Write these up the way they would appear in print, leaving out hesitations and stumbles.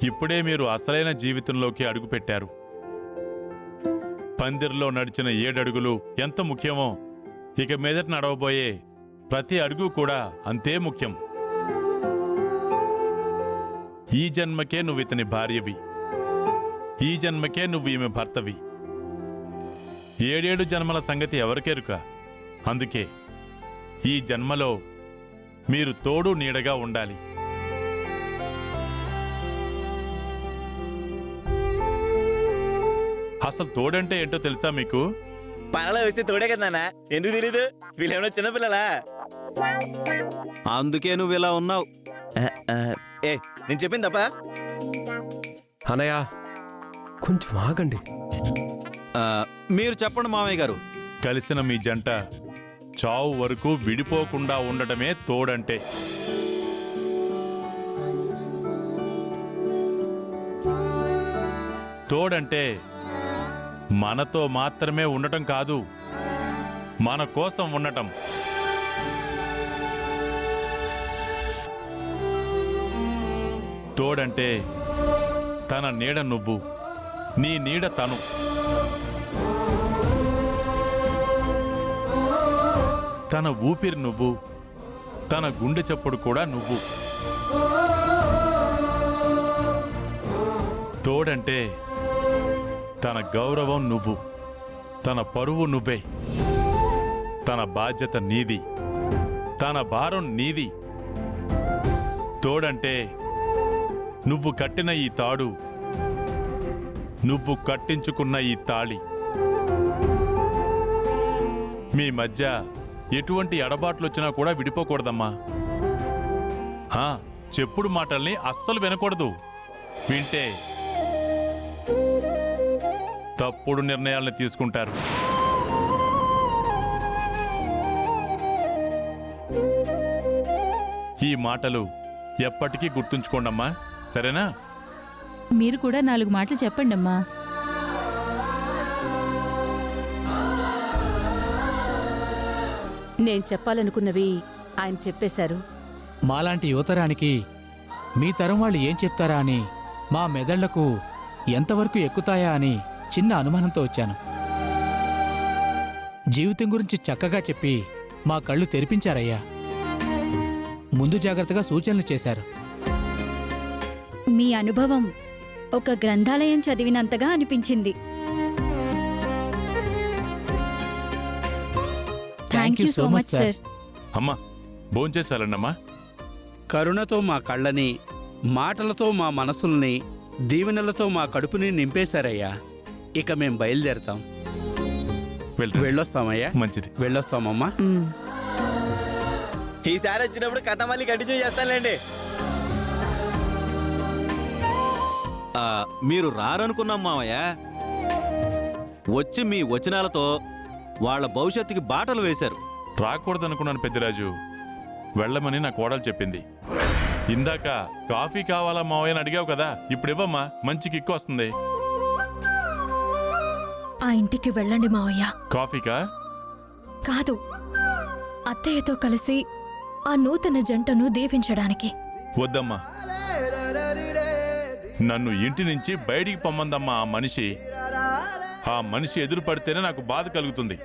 ఇప్పుడే మీరు అసలైన జీవితంలోకి అడుగుపెట్టారు. పందిర్లో నడిచిన 7 అడుగులు ఎంత ముఖ్యమో ఇక మీదట నడవబోయే ప్రతి అడుగు కూడా అంతే ముఖ్యం. ఈ జన్మకే నువ్వు ఇతని భార్యవి, ఈ జన్మకే నువ్వు ఈమె భర్తవి. 7 జన్మల సంగతి ఎవరికెరుక? అందుకే ఈ జన్మలో మీరు తోడు నీడగా ఉండాలి. అసలు తోడంటే ఏంటో తెలుసా మీకు? పనలో వేస్తే తోడే కదా నాన్న, ఎందుకు తెలీదు? వీళ్ళేమన్నా చిన్నపిల్లలా? అందుకే నువ్వు ఇలా ఉన్నావు. ఏ నేను చెప్పింది తప్ప? అన్నయ్య కొంచెం ఆగండి. మీరు చెప్పండి మామయ్య గారు. కలిసిన మీ జంట చావు వరకు విడిపోకుండా ఉండటమే తోడంటే. తోడంటే మనతో మాత్రమే ఉండటం కాదు, మన కోసం ఉండటం. తోడంటే తన నీడ నువ్వు, నీ నీడ తను. తన ఊపిరి నువ్వు, తన గుండె చప్పుడు కూడా నువ్వు. తోడంటే తన గౌరవం నువ్వు, తన పరువు నువ్వే, తన బాధ్యత నీది, తన భారం నీది. తోడంటే నువ్వు కట్టిన ఈ తాడు, నువ్వు కట్టించుకున్న ఈ తాళి. మీ మధ్య ఎటువంటి ఎడబాట్లొచ్చినా కూడా విడిపోకూడదమ్మా. చెప్పుడు మాటల్ని అస్సలు వినకూడదు. వింటే తప్పుడు నిర్ణయాలను తీసుకుంటారు. ఈ మాటలు ఎప్పటికీ గుర్తుంచుకోండమ్మా, సరేనా? మీరు కూడా 4 మాటలు చెప్పండమ్మా. నేను చెప్పాలనుకున్నవి ఆయన చెప్పేశారు. మాలాంటి యువతరానికి మీ తరం వాళ్ళు ఏం చెప్తారా అని, మా మెదళ్లకు ఎంతవరకు ఎక్కుతాయా అని చిన్న అనుమానంతో వచ్చాను. జీవితం గురించి చక్కగా చెప్పి మా కళ్ళు తెరిపించారయ్యా. ముందు జాగ్రత్తగా సూచనలు చేశారు. మీ అనుభవం ఒక గ్రంథాలయం చదివినంతగా అనిపించింది. Thank you so much sir. అమ్మా భోంచేసి వెళ్ళండమ్మా. కరుణతో మా కళ్ళని, మాటలతో మా మనసుల్ని, దీవెనలతో మా కడుపుని నింపేశారయ్యా. ఇక మేం బయలుదేరతాం. వెళ్ళొస్తామయ్యా. మంచిది, వెళ్ళొస్తామమ్మా. ఈసారి వచ్చినప్పుడు కథ మళ్ళీ కంటిన్యూ చేస్తానులేండి. మీరు రారనుకున్నాం మామయ్య. వచ్చి మీ వచనాలతో వాళ్ళ భవిష్యత్తుకి బాటలు వేశారు. రాకూడదనుకున్నాను పెద్దిరాజు, వెళ్ళమని నా కోడలు చెప్పింది. ఇందాక కాఫీ కావాలా మావయ్యని అడిగావు కదా, ఇప్పుడు ఇవ్వమ్మా, మంచి కిక్కు వస్తుంది. ఆ ఇంటికి వెళ్ళండి మావయ్య. కాఫీకా? కాదు, అత్తయ్యతో కలిసి ఆ నూతన జంటను దీవించడానికి. వద్దమ్మా, నన్ను ఇంటి నుంచి బయటికి పొమ్మందమ్మా ఆ మనిషి. ఆ మనిషి ఎదురు పడితేనే నాకు బాధ కలుగుతుంది.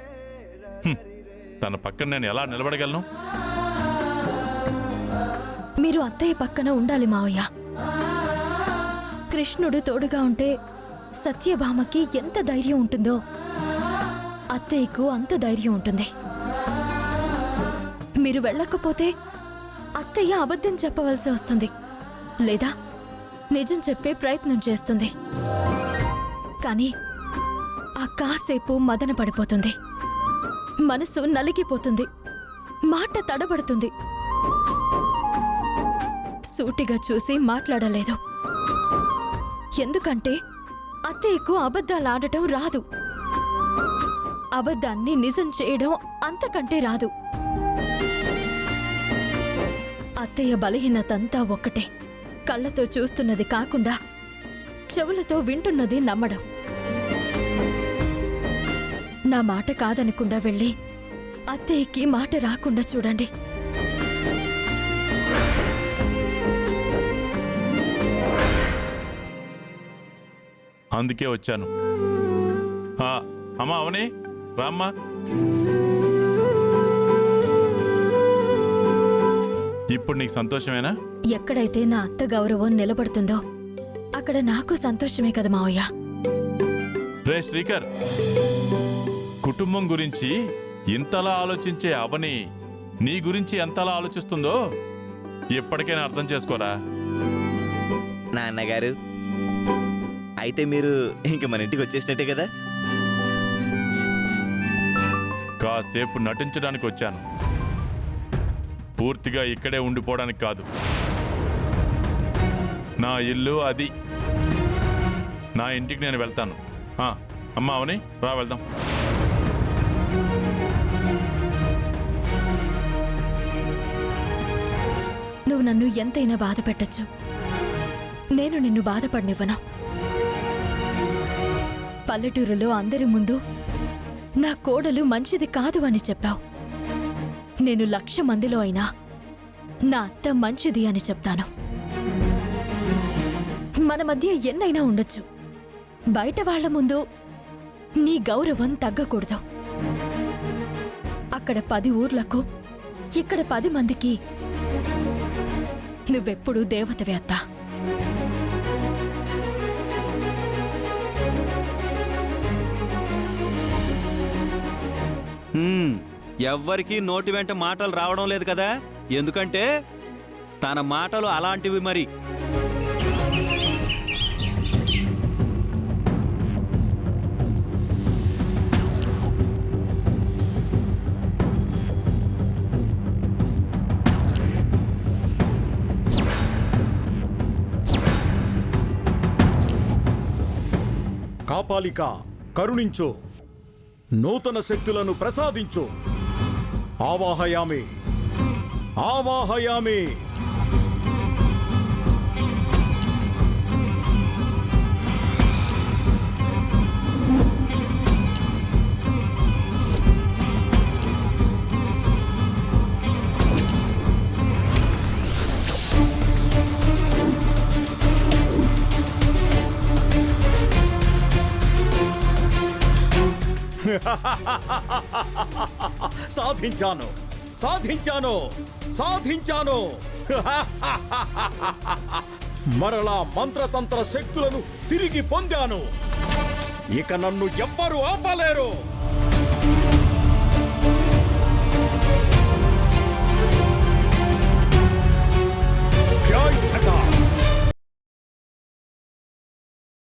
తన పక్కన నేను ఎలా నిలబడగలను? మీరు అత్తయ్య పక్కన ఉండాలి మావయ్య. కృష్ణుడు తోడుగా ఉంటే సత్యభామకి ఎంత ధైర్యం ఉంటుందో అత్తయ్యకు అంత ధైర్యం ఉంటుంది. మీరు వెళ్ళకపోతే అత్తయ్య అబద్ధం చెప్పవలసి వస్తుంది, లేదా నిజం చెప్పే ప్రయత్నం చేస్తుంది. కానీ ఆ కాసేపు మదన పడిపోతుంది, మనసు నలిగిపోతుంది, మాట తడబడుతుంది. సూటిగా చూసి మాట్లాడలేదు. ఎందుకంటే అత్తయ్యకు అబద్ధాలాడటం రాదు, అబద్ధాన్ని నిజం చేయడం అంతకంటే రాదు. అత్తయ్య బలహీనతంతా ఒక్కటే, కళ్ళతో చూస్తున్నది కాకుండా చెవులతో వింటున్నది నమ్మడం. నా మాట కాదనకుండా వెళ్ళి అత్తయ్యకి మాట రాకుండా చూడండి. అందుకే వచ్చాను. అమ్మా అవని రామ్మా. ఇప్పుడు నీకు సంతోషమేనా? ఎక్కడైతే నా అత్త గౌరవం నిలబడుతుందో అక్కడ నాకు సంతోషమే కదా మావయ్య. రే శ్రీకర్, కుటుంబం గురించి ఇంతలా ఆలోచించే అవని నీ గురించి ఎంతలా ఆలోచిస్తుందో ఎప్పటికైనా అర్థం చేసుకోరా. నాన్నగారు, అయితే మీరు ఇంక మన ఇంటికి వచ్చేసినట్టే కదా? కాసేపు నటించడానికి వచ్చాను, పూర్తిగా ఇక్కడే ఉండిపోవడానికి కాదు. నా ఇల్లు అది, నా ఇంటికి నేను వెళ్తాను. అమ్మా అవని రా వెళ్దాం. నువ్వు నన్ను ఎంతైనా బాధ పెట్టచ్చు, నేను నిన్ను బాధపడనివ్వను. పల్లెటూరులో అందరి ముందు నా కోడలు మంచిది కాదు అని చెప్పావు. నేను 1,00,000 మందిలో అయినా నా అత్త మంచిది అని చెప్తాను. మన మధ్య ఎన్నైనా ఉండొచ్చు, బయట వాళ్ల ముందు నీ గౌరవం తగ్గకూడదు. అక్కడ 10 ఊర్లకు, ఇక్కడ 10 మందికి నువ్వెప్పుడూ దేవతవే అత్తా. ఎవ్వరికీ నోటి వెంట మాటలు రావడం లేదు కదా, ఎందుకంటే తన మాటలు అలాంటివి మరి. కాపాలిక కరుణించు, నూతన శక్తులను ప్రసాదించు. ఆవాహయామి ఆవాహయామి. సాధించాను సాధించాను సాధించాను. మరలా మంత్రతంత్ర శక్తులను తిరిగి పొందాను. ఇక నన్ను ఎవ్వరూ ఆపలేరు. జై జగన్.